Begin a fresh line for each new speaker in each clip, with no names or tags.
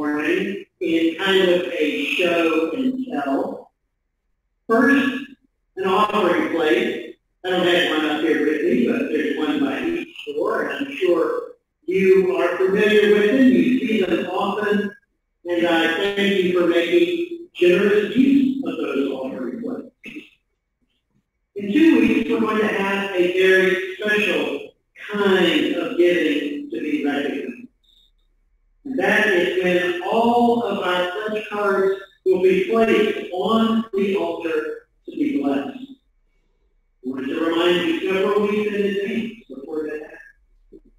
morning in kind of a show and tell. First, an offering plate. I don't have one up here with me, but there's one by each door, and I'm sure you are familiar with them. You see them often, and I thank you for making generous use of those offering plates. In 2 weeks, we're going to have a very special kind of giving to be recognized. And that is when all of our pledge cards will be placed on the altar to be blessed. I want to remind you several weeks in advance before that happens.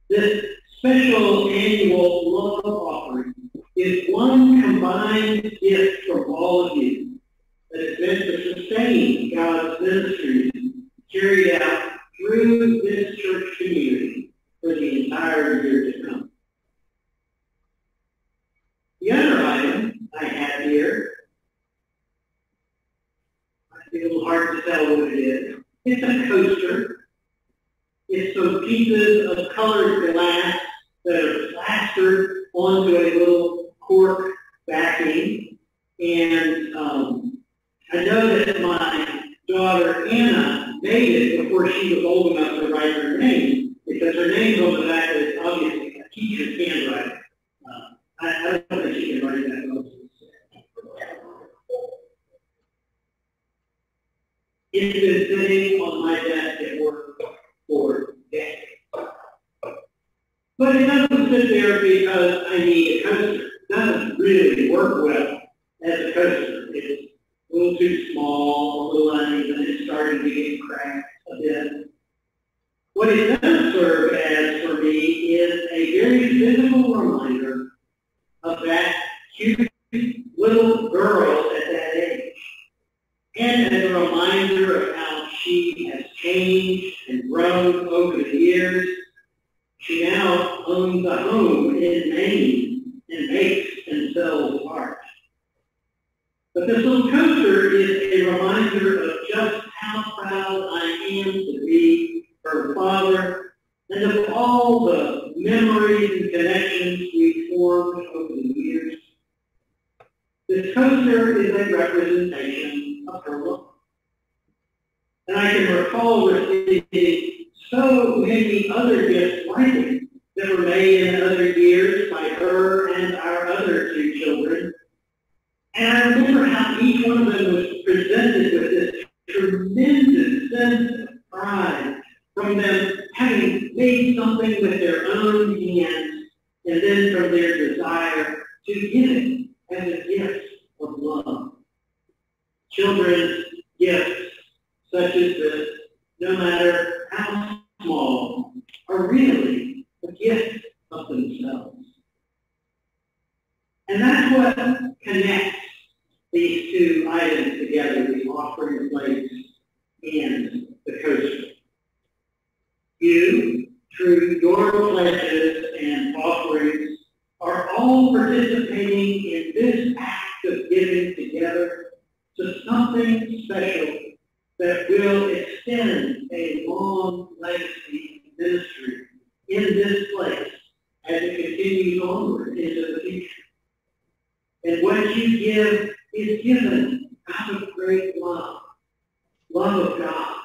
This special annual love offering is one combined gift from all of you that is meant to sustain God's ministries carried out through this church community for the entire year to come. The other item I have here, might be a little hard to tell what it is. It's a coaster. It's some pieces of colored glass that are plastered onto a little cork backing. And I know that my daughter Anna made it before she was old enough to write her name, because her name's on the back is obviously a teacher's handwriting. I don't think she can write that well. It's been sitting on my desk at work for decades. But it doesn't sit there because I need a coaster. It doesn't really work well as a coaster. It's a little too small, a little uneven. It's starting to get cracked a bit. What it does serve as for me is a very physical reminder of that cute little girl at that age. And as a reminder of how she has changed and grown over the years. She now owns a home in Maine and makes and sells art. But this little coaster is a reminder of just how proud I am to be her father and of all the memories and connections we formed over the years. This coaster is a representation of her love. And I can recall receiving so many other gifts like it that were made in other years by her and our other two children. And I remember how each one of them was presented with this tremendous sense of pride from them having made something with their own hands and then from their desire to give it as a gift of love. Children's gifts such as this, no matter how small, are really a gift of themselves. And that's what connects these two items together, the offering plates and the coaster. You, through your pledges and offerings, are all participating in this act of giving together to something special that will extend a long legacy of ministry in this place as it continues onward into the future. And what you give is given out of great love. Love of God.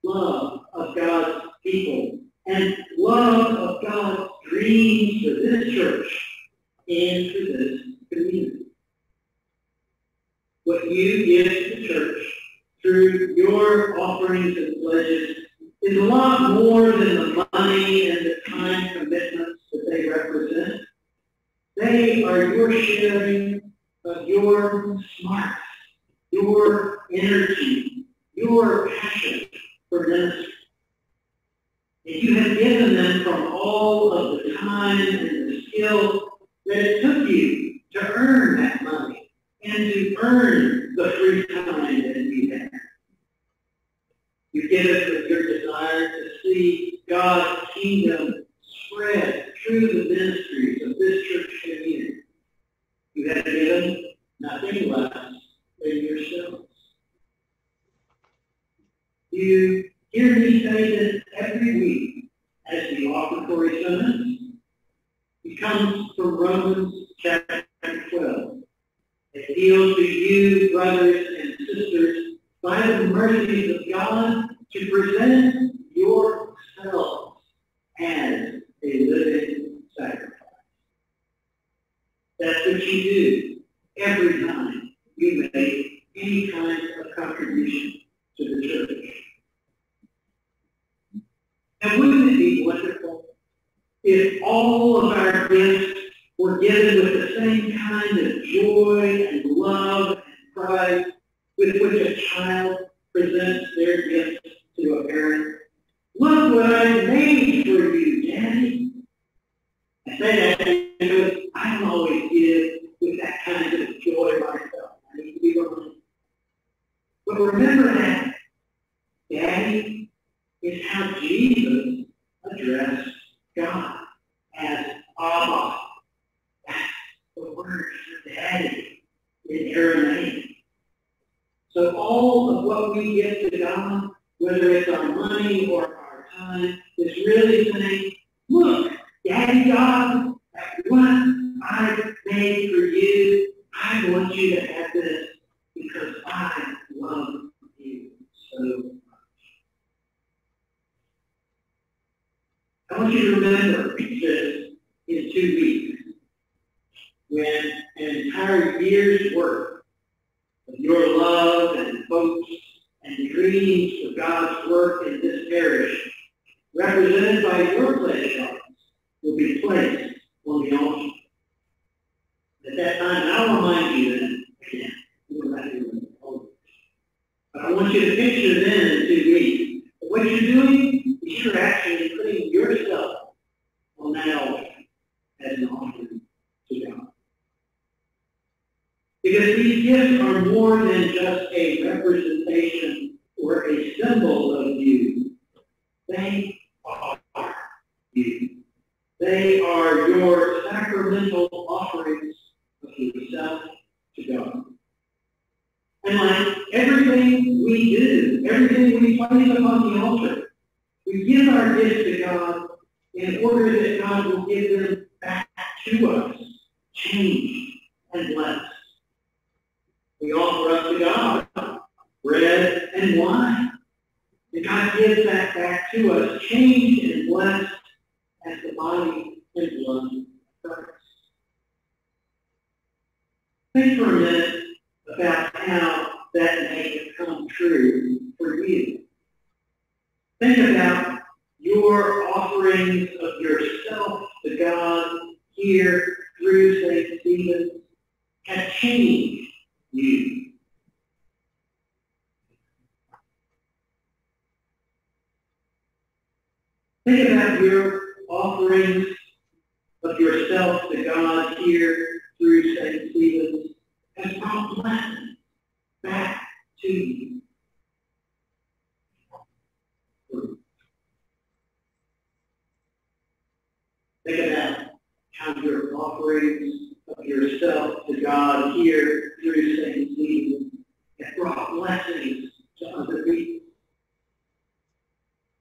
Love of God's people. And love of God's dreams for this church and for this community. What you give to the church through your offerings and pledges is a lot more than the money and the time commitments that they represent. They are your sharing of your smarts, your energy, your passion for ministry. And you have given them from all of the time and the skill that it took you to earn that money and to earn the free time that you have. You give it with your desire to see God's kingdom spread through the ministries of this church community. You have given nothing less than yourselves. You hear me say this every week as the offertory summons. It comes from Romans chapter 12. Appeal to you, brothers and sisters, by the mercies of God, to present yourselves as a living sacrifice. That's what you do every time you make any kind of contribution to the church. And wouldn't it be wonderful if all of our gifts were given with the same kind of joy and love and pride with which a child presents their gifts to a parent? Look what I made for you, Daddy. I say that because I don't always give with that kind of joy myself. I need to be reminded. But remember that Daddy is how Jesus addressed God as Abba. That's the word for Daddy in Aramaic. So all of what we give to God, whether it's our money or our time, is really saying, look, Daddy God, that's what I made for you. I want you to have this because I love you so much. I want you to remember this in 2 weeks, when an entire year's work of your love and hopes and dreams for God's work in this parish, represented by your pledge cards, will be placed on the altar. At that time, and I'll remind you then, again, we're not doing it always. But I want you to picture then in 2 weeks, that what you're doing is you're actually putting yourself on that altar as an offering to God. Because these gifts are more than just a representation or a symbol of you. They are you. They are your sacramental offerings of yourself to God. And like everything we do, everything we place upon the altar, we give our gifts to God in order that God will give them back to us, changed and blessed. We offer up to God bread and wine. And God gives that back to us, changed and blessed as the body and blood of Christ. Think for a minute about how that may have come true for you. Think about your offerings of yourself to God here through St. Stephen have changed you. Think about your offerings of yourself to God here through St. Stephen's has brought blessing back to you. Think about how your offerings of yourself to God here through St. Stephen have brought blessings to other people.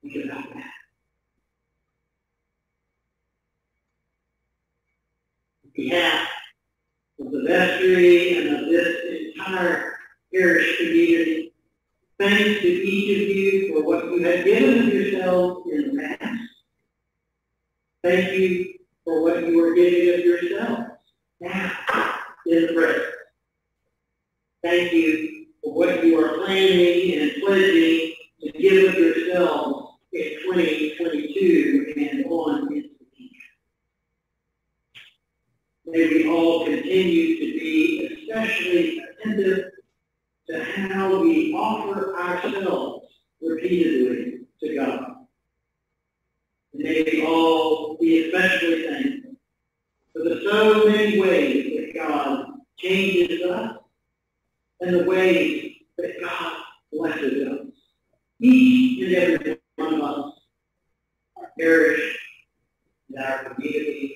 Think about that. On behalf of the vestry and of this entire parish community, thanks to each of you for what you have given of yourselves in the past. Thank you for what you are giving of yourselves now in the present. Thank you for what you are planning and pledging to give of yourselves in 2022 and on into the future. May we all continue to be especially attentive to how we offer ourselves repeatedly to God. And may we all be especially thankful for the so many ways that God changes us and the ways that God blesses us. Each and every one of us, our parish and our community,